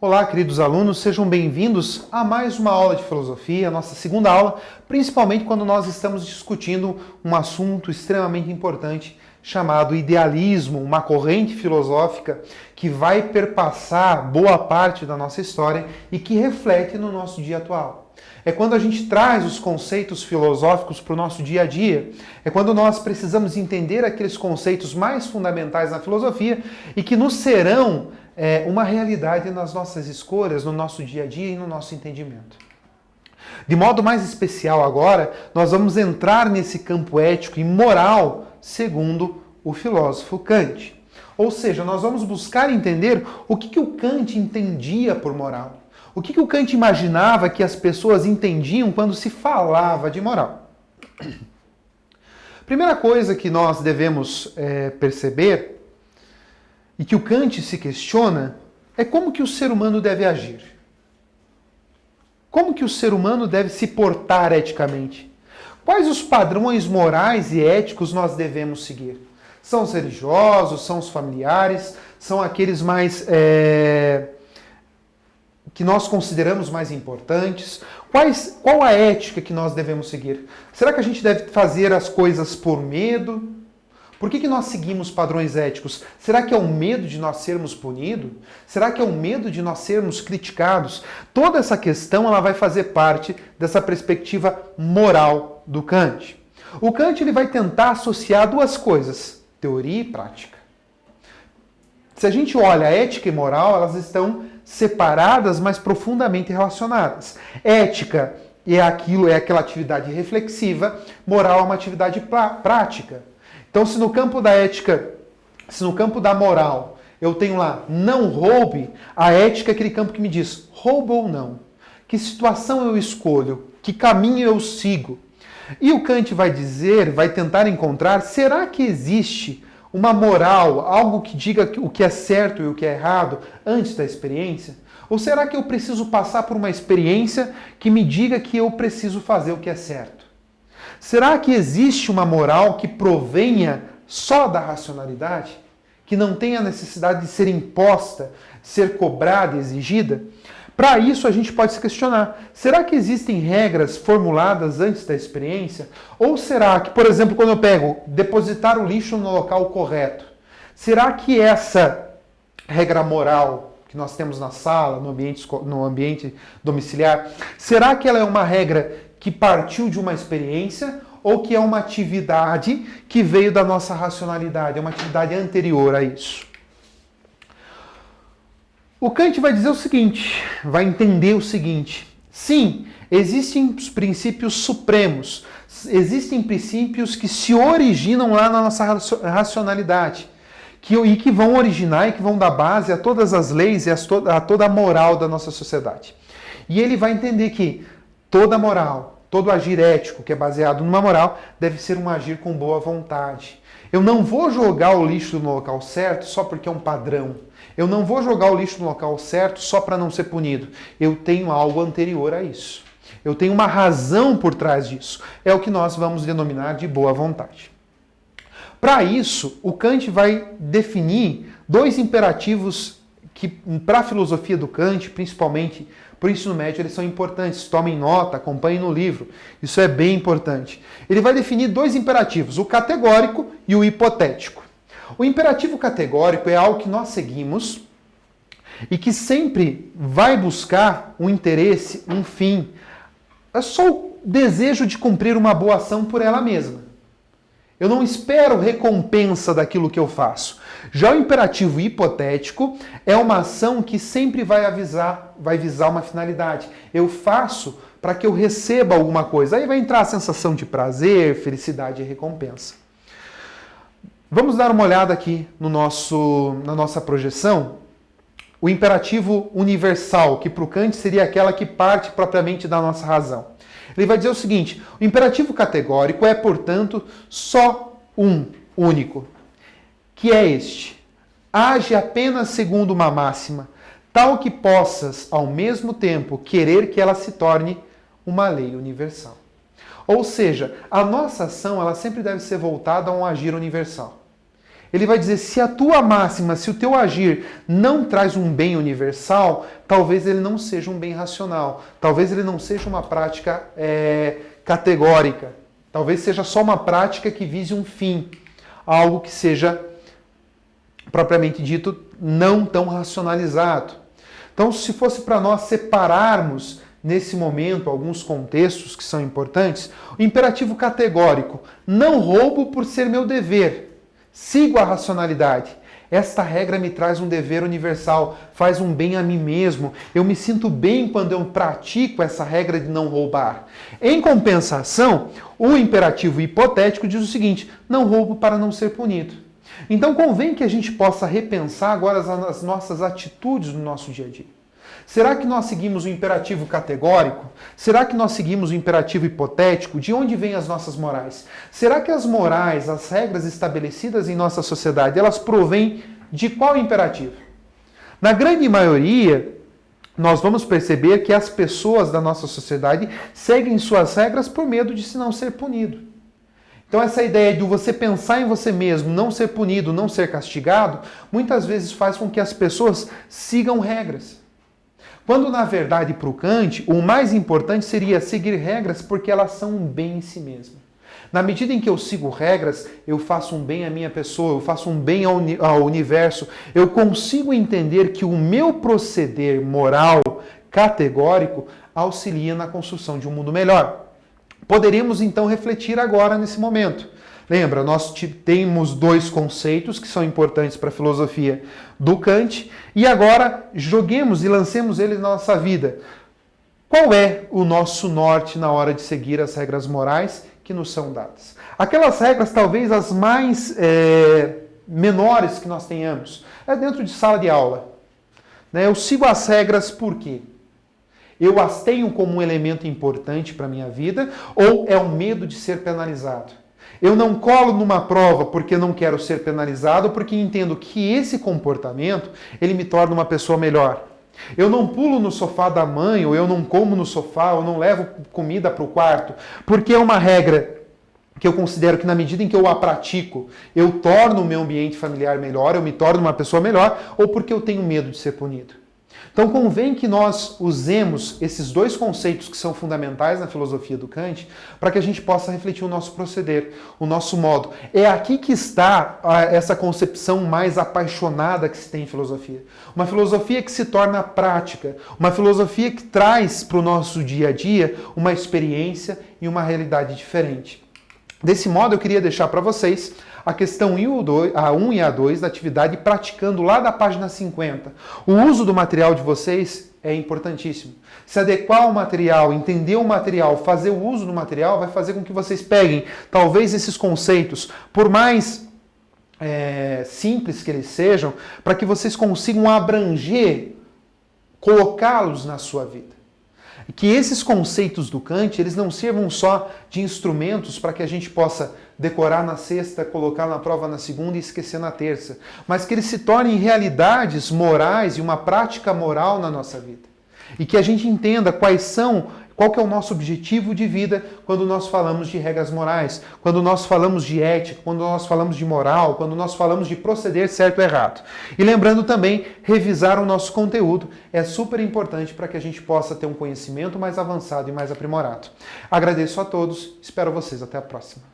Olá, queridos alunos, sejam bem-vindos a mais uma aula de filosofia, a nossa segunda aula, principalmente quando nós estamos discutindo um assunto extremamente importante chamado idealismo, uma corrente filosófica que vai perpassar boa parte da nossa história e que reflete no nosso dia atual. É quando a gente traz os conceitos filosóficos para o nosso dia a dia, é quando nós precisamos entender aqueles conceitos mais fundamentais na filosofia e que nos serão uma realidade nas nossas escolhas, no nosso dia a dia e no nosso entendimento. De modo mais especial agora, nós vamos entrar nesse campo ético e moral segundo o filósofo Kant. Ou seja, nós vamos buscar entender o que o Kant entendia por moral. O que o Kant imaginava que as pessoas entendiam quando se falava de moral. Primeira coisa que nós devemos perceber e que o Kant se questiona é como que o ser humano deve agir. Como que o ser humano deve se portar eticamente? Quais os padrões morais e éticos nós devemos seguir? São os religiosos, são os familiares, são aqueles mais que nós consideramos mais importantes? Qual a ética que nós devemos seguir? Será que a gente deve fazer as coisas por medo? Por que nós seguimos padrões éticos? Será que é o medo de nós sermos punidos? Será que é o medo de nós sermos criticados? Toda essa questão ela vai fazer parte dessa perspectiva moral do Kant. O Kant ele vai tentar associar duas coisas, teoria e prática. Se a gente olha a ética e moral, elas estão separadas, mas profundamente relacionadas. Ética é aquela atividade reflexiva, moral é uma atividade prática. Então, se no campo da ética, se no campo da moral, eu tenho lá, não roube, a ética é aquele campo que me diz, roubo ou não? Que situação eu escolho? Que caminho eu sigo? E o Kant vai dizer, vai tentar encontrar, será que existe uma moral, algo que diga o que é certo e o que é errado antes da experiência? Ou será que eu preciso passar por uma experiência que me diga que eu preciso fazer o que é certo? Será que existe uma moral que provenha só da racionalidade? Que não tenha necessidade de ser imposta, ser cobrada, exigida? Para isso a gente pode se questionar, será que existem regras formuladas antes da experiência? Ou será que, por exemplo, quando eu pego depositar o lixo no local correto, será que essa regra moral que nós temos na sala, no ambiente domiciliar, será que ela é uma regra que partiu de uma experiência ou que é uma atividade que veio da nossa racionalidade, é uma atividade anterior a isso? O Kant vai dizer o seguinte, vai entender o seguinte, sim, existem os princípios supremos, existem princípios que se originam lá na nossa racionalidade, e que vão originar e que vão dar base a todas as leis e a toda a moral da nossa sociedade. E ele vai entender que toda moral, todo agir ético que é baseado numa moral deve ser um agir com boa vontade. Eu não vou jogar o lixo no local certo só porque é um padrão. Eu não vou jogar o lixo no local certo só para não ser punido. Eu tenho algo anterior a isso. Eu tenho uma razão por trás disso. É o que nós vamos denominar de boa vontade. Para isso, o Kant vai definir dois imperativos que, para a filosofia do Kant, principalmente para o ensino médio, eles são importantes. Tomem nota, acompanhem no livro. Isso é bem importante. Ele vai definir dois imperativos, o categórico e o hipotético. O imperativo categórico é algo que nós seguimos e que sempre vai buscar um interesse, um fim. É só o desejo de cumprir uma boa ação por ela mesma. Eu não espero recompensa daquilo que eu faço. Já o imperativo hipotético é uma ação que sempre vai visar uma finalidade. Eu faço para que eu receba alguma coisa. Aí vai entrar a sensação de prazer, felicidade e recompensa. Vamos dar uma olhada aqui na nossa projeção. O imperativo universal, que para o Kant seria aquela que parte propriamente da nossa razão. Ele vai dizer o seguinte, o imperativo categórico é, portanto, só um único, que é este. Age apenas segundo uma máxima, tal que possas, ao mesmo tempo, querer que ela se torne uma lei universal. Ou seja, a nossa ação ela sempre deve ser voltada a um agir universal. Ele vai dizer, se a tua máxima, se o teu agir não traz um bem universal, talvez ele não seja um bem racional, talvez ele não seja uma prática categórica, talvez seja só uma prática que vise um fim, algo que seja, propriamente dito, não tão racionalizado. Então, se fosse para nós separarmos nesse momento alguns contextos que são importantes, o imperativo categórico, não roubo por ser meu dever, sigo a racionalidade. Esta regra me traz um dever universal, faz um bem a mim mesmo. Eu me sinto bem quando eu pratico essa regra de não roubar. Em compensação, o imperativo hipotético diz o seguinte, não roubo para não ser punido. Então convém que a gente possa repensar agora as nossas atitudes no nosso dia a dia. Será que nós seguimos o imperativo categórico? Será que nós seguimos o imperativo hipotético? De onde vêm as nossas morais? Será que as morais, as regras estabelecidas em nossa sociedade, elas provêm de qual imperativo? Na grande maioria, nós vamos perceber que as pessoas da nossa sociedade seguem suas regras por medo de se não ser punido. Então essa ideia de você pensar em você mesmo, não ser punido, não ser castigado, muitas vezes faz com que as pessoas sigam regras. Quando, na verdade, para o Kant, o mais importante seria seguir regras porque elas são um bem em si mesmo. Na medida em que eu sigo regras, eu faço um bem à minha pessoa, eu faço um bem ao universo, eu consigo entender que o meu proceder moral, categórico, auxilia na construção de um mundo melhor. Poderíamos, então, refletir agora nesse momento. Lembra, nós temos dois conceitos que são importantes para a filosofia do Kant e agora joguemos e lancemos eles na nossa vida. Qual é o nosso norte na hora de seguir as regras morais que nos são dadas? Aquelas regras talvez as mais menores que nós tenhamos. É dentro de sala de aula. Eu sigo as regras por quê? Eu as tenho como um elemento importante para a minha vida ou é o medo de ser penalizado? Eu não colo numa prova porque não quero ser penalizado, porque entendo que esse comportamento ele me torna uma pessoa melhor. Eu não pulo no sofá da mãe, ou eu não como no sofá, ou não levo comida para o quarto, porque é uma regra que eu considero que na medida em que eu a pratico, eu torno o meu ambiente familiar melhor, eu me torno uma pessoa melhor, ou porque eu tenho medo de ser punido. Então convém que nós usemos esses dois conceitos que são fundamentais na filosofia do Kant para que a gente possa refletir o nosso proceder, o nosso modo. É aqui que está essa concepção mais apaixonada que se tem em filosofia. Uma filosofia que se torna prática, uma filosofia que traz para o nosso dia a dia uma experiência e uma realidade diferente. Desse modo, eu queria deixar para vocês a questão A1 e A2 da atividade praticando lá da página 50. O uso do material de vocês é importantíssimo. Se adequar ao material, entender o material, fazer o uso do material, vai fazer com que vocês peguem, talvez, esses conceitos, por mais simples que eles sejam, para que vocês consigam abranger, colocá-los na sua vida. Que esses conceitos do Kant, eles não sirvam só de instrumentos para que a gente possa decorar na sexta, colocar na prova na segunda e esquecer na terça, mas que eles se tornem realidades morais e uma prática moral na nossa vida. E que a gente entenda qual que é o nosso objetivo de vida quando nós falamos de regras morais, quando nós falamos de ética, quando nós falamos de moral, quando nós falamos de proceder certo ou errado. E lembrando também, revisar o nosso conteúdo é super importante para que a gente possa ter um conhecimento mais avançado e mais aprimorado. Agradeço a todos, espero vocês, até a próxima.